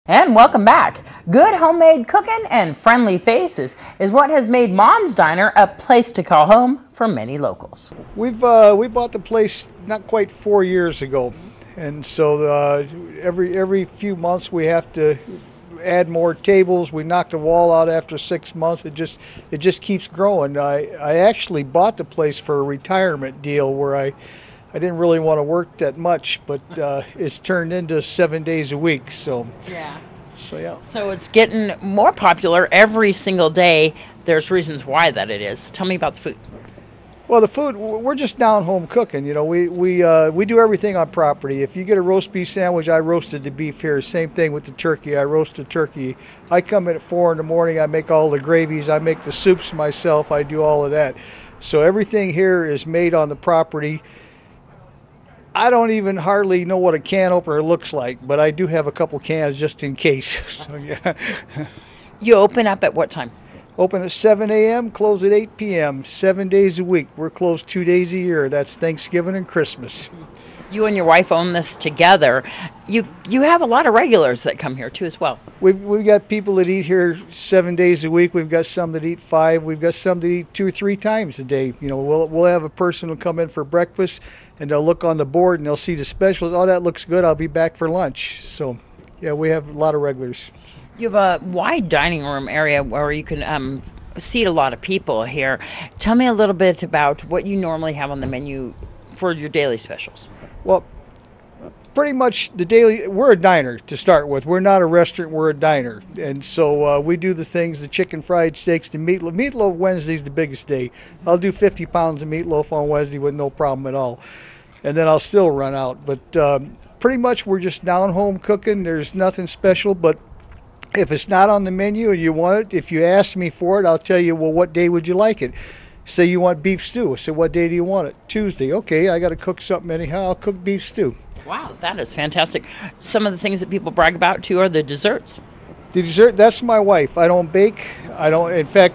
And welcome back. Good homemade cooking and friendly faces is what has made Mom's Diner a place to call home for many locals. We bought the place not quite 4 years ago, and so every few months we have to add more tables. We knocked the wall out after 6 months. It just keeps growing. I actually bought the place for a retirement deal where I didn't really want to work that much, but it's turned into 7 days a week. So yeah. So it's getting more popular every single day. There's reasons why that it is. Tell me about the food. Well, the food, we're just down home cooking. You know, we do everything on property. If you get a roast beef sandwich, I roasted the beef here. Same thing with the turkey. I roast the turkey. I come in at 4 in the morning. I make all the gravies. I make the soups myself. I do all of that. So everything here is made on the property. I don't even hardly know what a can opener looks like, but I do have a couple cans just in case. So, yeah. You open up at what time? Open at 7 a.m., close at 8 p.m., 7 days a week. We're closed 2 days a year. That's Thanksgiving and Christmas. You and your wife own this together. You have a lot of regulars that come here too as well. We've got people that eat here 7 days a week. We've got some that eat 5. We've got some that eat 2 or 3 times a day. You know, we'll have a person who come in for breakfast, and they'll look on the board and they'll see the specials. Oh, that looks good. I'll be back for lunch. So, yeah, we have a lot of regulars. You have a wide dining room area where you can seat a lot of people here. Tell me a little bit about what you normally have on the menu for your daily specials. Well, pretty much we're a diner to start with. We're not a restaurant, we're a diner. And so we do the things, the chicken fried steaks, the meatloaf. Meatloaf Wednesday's the biggest day. I'll do 50 pounds of meatloaf on Wednesday with no problem at all. And then I'll still run out. But pretty much we're just down home cooking. There's nothing special, but if it's not on the menu and you want it, if you ask me for it, I'll tell you, well, what day would you like it? Say you want beef stew. I said, what day do you want it? Tuesday. Okay, I got to cook something anyhow. I'll cook beef stew. Wow, that is fantastic. Some of the things that people brag about too are the desserts. The dessert, that's my wife. I don't bake. In fact,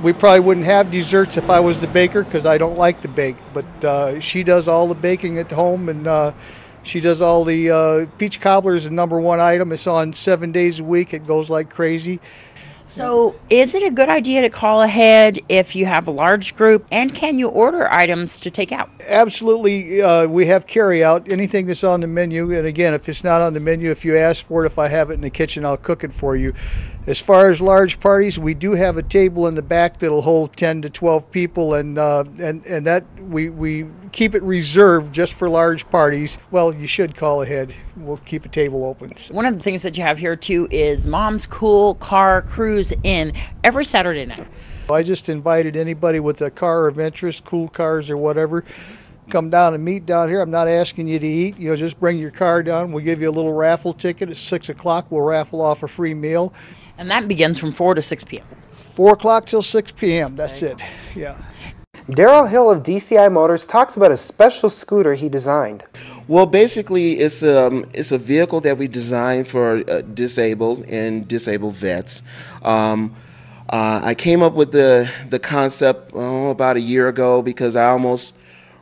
we probably wouldn't have desserts if I was the baker because I don't like to bake. But she does all the baking at home, and she does all the peach cobbler is the #1 item. It's on 7 days a week. It goes like crazy. So is it a good idea to call ahead if you have a large group, and can you order items to take out? Absolutely. We have carry out, anything that's on the menu. And again, if it's not on the menu, if you ask for it, if I have it in the kitchen, I'll cook it for you. As far as large parties, we do have a table in the back that'll hold 10 to 12 people, and that we keep it reserved just for large parties. Well, you should call ahead. We'll keep a table open. One of the things that you have here too is Mom's Cool Car Cruise In every Saturday night. I just invited anybody with a car of interest, cool cars or whatever, come down and meet down here. I'm not asking you to eat. You know, just bring your car down. We'll give you a little raffle ticket at 6 o'clock. We'll raffle off a free meal. And that begins from 4 to 6 p.m. 4 o'clock till 6 p.m. That's it. Yeah. Daryl Hill of DCI Motors talks about a special scooter he designed. Well, basically, it's a vehicle that we designed for disabled and disabled vets. I came up with the concept about a year ago because I almost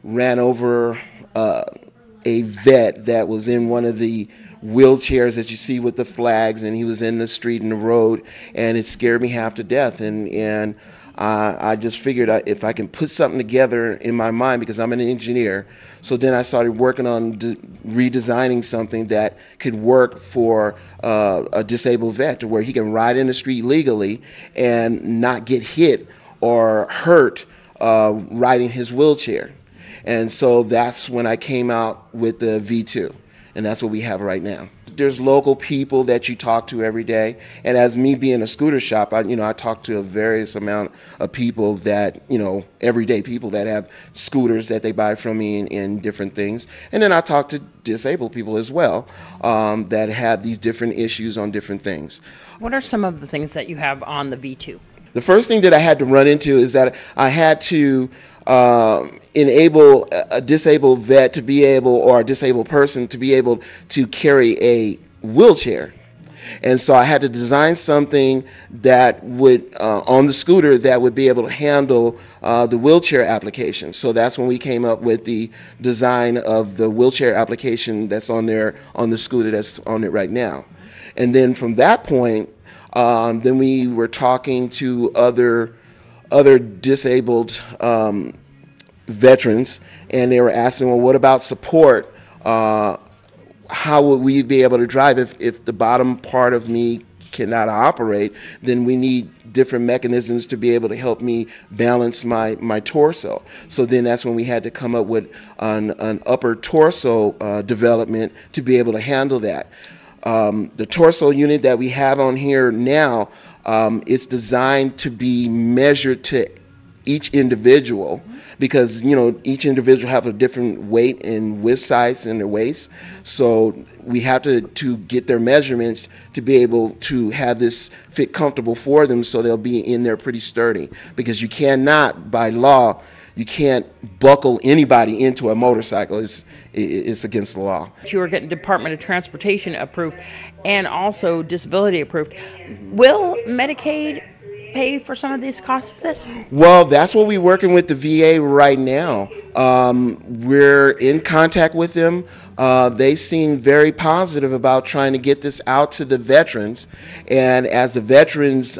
ran over a vet that was in one of the wheelchairs that you see with the flags, and he was in the street in the road, and it scared me half to death. And I just figured if I can put something together in my mind, because I'm an engineer, so then I started working on redesigning something that could work for a disabled vet, to where he can ride in the street legally and not get hit or hurt riding his wheelchair. And so that's when I came out with the V2. And that's what we have right now. There's local people that you talk to every day, and as me being a scooter shop, I talk to a various amount of people that, everyday people that have scooters that they buy from me in different things, and then I talk to disabled people as well that have these different issues on different things. What are some of the things that you have on the V2? The first thing that I had to run into is that I had to enable a disabled vet to be able, or a disabled person to be able to carry a wheelchair. And so I had to design something that would, on the scooter, that would be able to handle the wheelchair application. So that's when we came up with the design of the wheelchair application that's on there, on the scooter that's on it right now. And then from that point, then we were talking to other disabled veterans, and they were asking, well, what about support? How would we be able to drive if the bottom part of me cannot operate? Then we need different mechanisms to be able to help me balance my torso. So then that's when we had to come up with an upper torso development to be able to handle that. The torso unit that we have on here now, it's designed to be measured to each individual, because each individual have a different weight and width size in their waist. So we have to get their measurements to be able to have this fit comfortable for them, so they'll be in there pretty sturdy, because you cannot, by law, you can't buckle anybody into a motorcycle. It's against the law. You were getting Department of Transportation approved and also disability approved. Will Medicaid pay for some of these costs of this? Well, that's what we're working with the VA right now. We're in contact with them. They seem very positive about trying to get this out to the veterans. And as the veterans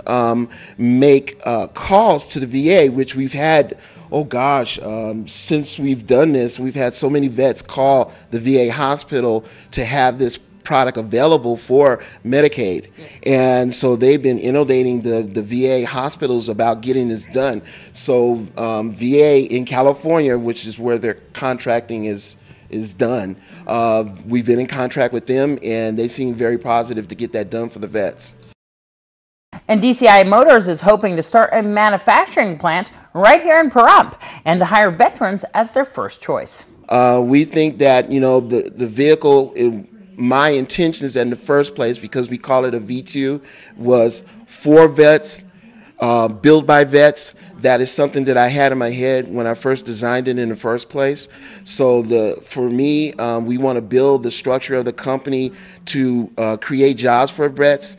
make calls to the VA, which we've had, oh gosh, since we've done this, we've had so many vets call the VA hospital to have this product available for Medicaid. And so they've been inundating the VA hospitals about getting this done. So VA in California, which is where their contracting is done, we've been in contract with them, and they seem very positive to get that done for the vets. And DCI Motors is hoping to start a manufacturing plant right here in Pahrump and to hire veterans as their first choice. We think that, the vehicle, my intentions in the first place, because we call it a V2, was for vets, built by vets. That is something that I had in my head when I first designed it in the first place. So for me, we want to build the structure of the company to create jobs for vets,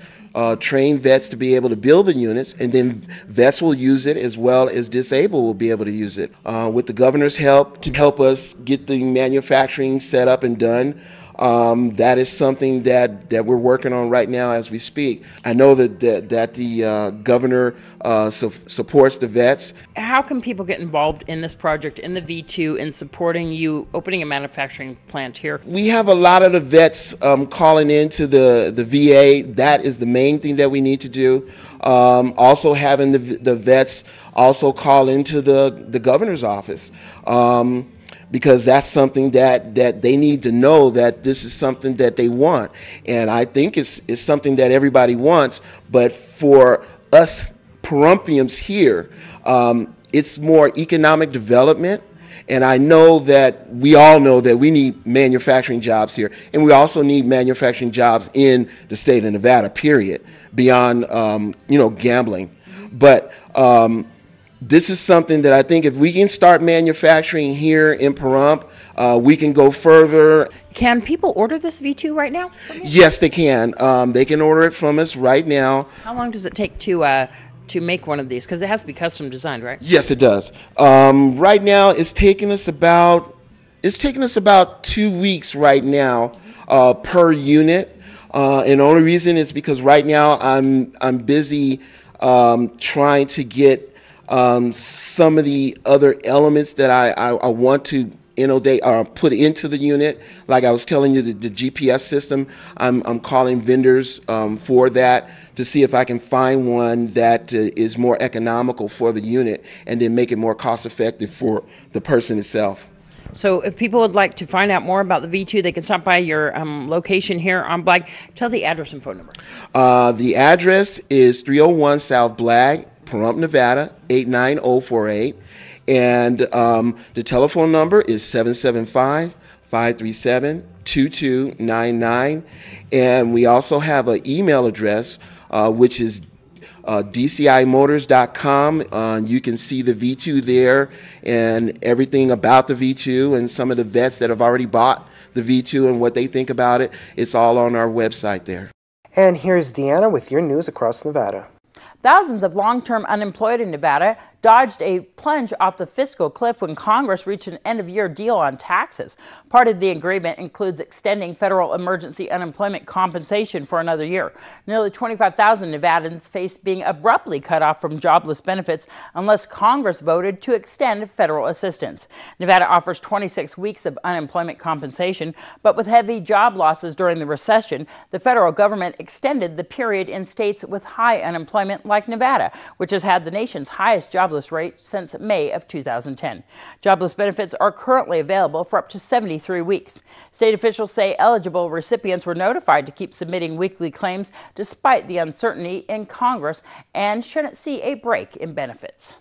train vets to be able to build the units, and then vets will use it as well as disabled will be able to use it. With the governor's help to help us get the manufacturing set up and done, that is something that we're working on right now as we speak. I know that the governor supports the vets. How can people get involved in this project, in the V2, in supporting you opening a manufacturing plant here? We have a lot of the vets calling into the VA. That is the main thing that we need to do. Also having the vets also call into the governor's office. Because that's something that they need to know, that this is something that they want. And I think it's something that everybody wants, but for us Pahrumpians here, it's more economic development. And I know that we all know that we need manufacturing jobs here, and we also need manufacturing jobs in the state of Nevada, period, beyond gambling. But this is something that I think if we can start manufacturing here in Pahrump, we can go further. Can people order this V2 right now? Yes, they can. They can order it from us right now. How long does it take to make one of these? Because it has to be custom designed, right? Yes, it does. Right now, it's taking us about 2 weeks right now per unit. And the only reason is because right now I'm busy trying to get some of the other elements that I want to inundate or put into the unit. Like I was telling you, the GPS system, I'm calling vendors for that to see if I can find one that is more economical for the unit, and then make it more cost effective for the person itself. So if people would like to find out more about the V2, they can stop by your location here on Blag. Tell the address and phone number. The address is 301 South Blag, Pahrump, Nevada, 89048. And the telephone number is 775-537-2299. And we also have an email address, which is DCIMotors.com. You can see the V2 there and everything about the V2 and some of the vets that have already bought the V2 and what they think about it. It's all on our website there. And here's Deanna with your news across Nevada. Thousands of long-term unemployed in Nevada dodged a plunge off the fiscal cliff when Congress reached an end-of-year deal on taxes. Part of the agreement includes extending federal emergency unemployment compensation for another year. Nearly 25,000 Nevadans faced being abruptly cut off from jobless benefits unless Congress voted to extend federal assistance. Nevada offers 26 weeks of unemployment compensation, but with heavy job losses during the recession, the federal government extended the period in states with high unemployment like Nevada, which has had the nation's highest jobless rate since May of 2010. Jobless benefits are currently available for up to 73 weeks. State officials say eligible recipients were notified to keep submitting weekly claims despite the uncertainty in Congress and shouldn't see a break in benefits.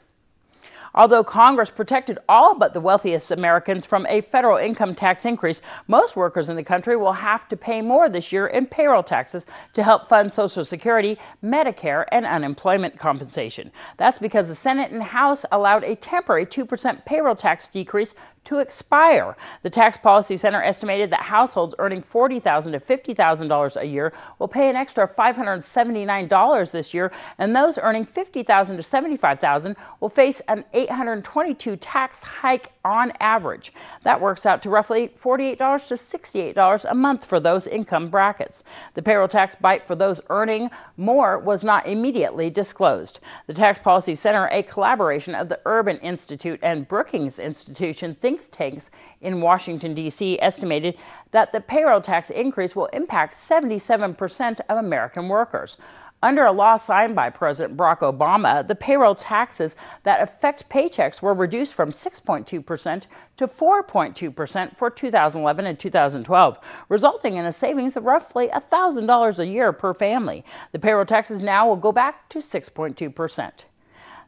Although Congress protected all but the wealthiest Americans from a federal income tax increase, most workers in the country will have to pay more this year in payroll taxes to help fund Social Security, Medicare, and unemployment compensation. That's because the Senate and House allowed a temporary 2% payroll tax decrease to expire. The Tax Policy Center estimated that households earning $40,000 to $50,000 a year will pay an extra $579 this year, and those earning $50,000 to $75,000 will face an $822 tax hike on average. That works out to roughly $48 to $68 a month for those income brackets. The payroll tax bite for those earning more was not immediately disclosed. The Tax Policy Center, a collaboration of the Urban Institute and Brookings Institution think tanks in Washington, D.C., estimated that the payroll tax increase will impact 77% of American workers. Under a law signed by President Barack Obama, the payroll taxes that affect paychecks were reduced from 6.2% to 4.2% for 2011 and 2012, resulting in a savings of roughly $1,000 a year per family. The payroll taxes now will go back to 6.2%.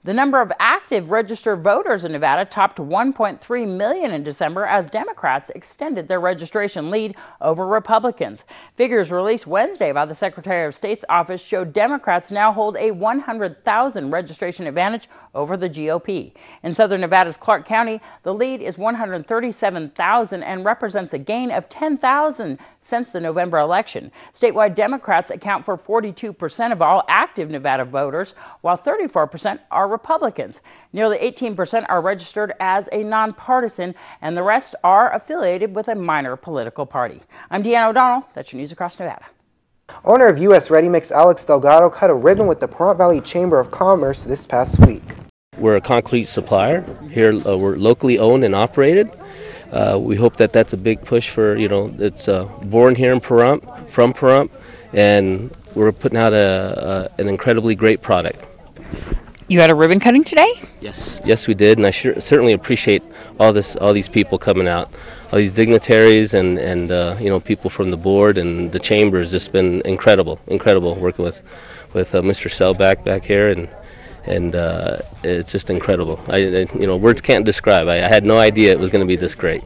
The number of active registered voters in Nevada topped 1.3 million in December as Democrats extended their registration lead over Republicans. Figures released Wednesday by the Secretary of State's office showed Democrats now hold a 100,000 registration advantage over the GOP. In southern Nevada's Clark County, the lead is 137,000 and represents a gain of 10,000 since the November election. Statewide Democrats account for 42% of all active Nevada voters, while 34% are Republicans. Nearly 18% are registered as a nonpartisan, and the rest are affiliated with a minor political party. I'm Deanna O'Donnell. That's your news across Nevada. Owner of U.S. Ready Mix Alex Delgado cut a ribbon with the Pahrump Valley Chamber of Commerce this past week. We're a concrete supplier here. We're locally owned and operated. We hope that that's a big push for, it's born here in Pahrump, from Pahrump, and we're putting out an incredibly great product. You had a ribbon cutting today? Yes, we did, and I certainly appreciate all these people coming out, all these dignitaries and people from the board and the chamber. Has just been incredible working with Mr. Selbach back here, and it's just incredible. Words can't describe. I had no idea it was going to be this great.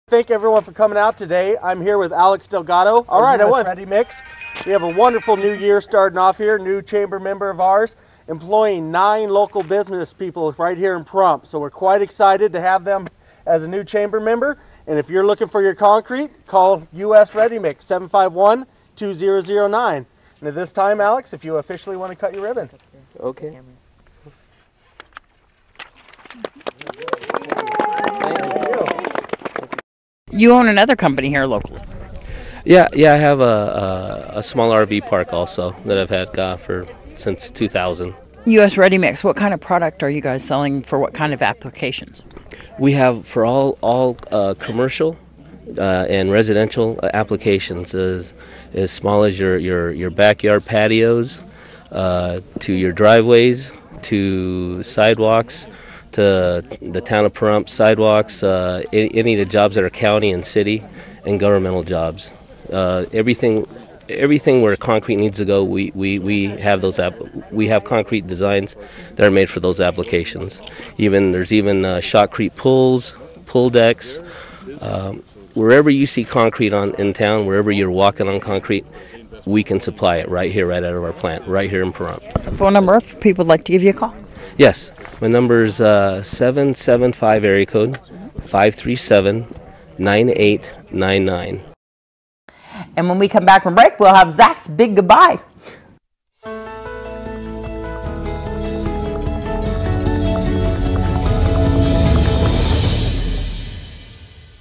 Thank everyone for coming out today. I'm here with Alex Delgado. All right, I want Ready Mix. We have a wonderful new year starting off here, new chamber member of ours, employing 9 local business people right here in Pahrump. So we're quite excited to have them as a new chamber member. And if you're looking for your concrete, call US Ready Mix 751-2009. And at this time, Alex, if you officially want to cut your ribbon. Okay. You own another company here locally. Yeah, I have a small RV park also that I've had since 2000. U.S. Ready Mix, what kind of product are you guys selling for what kind of applications? We have for all commercial and residential applications, as small as your backyard patios, to your driveways, to sidewalks, to the town of Pahrump sidewalks, any of the jobs that are county and city, and governmental jobs. Everything where concrete needs to go, we have we have concrete designs that are made for those applications. There's even shotcrete pulls, pull decks. Wherever you see concrete in town, wherever you're walking on concrete, we can supply it right here, right out of our plant, right here in Pahrump. Phone number if people would like to give you a call. Yes, my number is 775 area code 537-9899. And when we come back from break, we'll have Zach's big goodbye.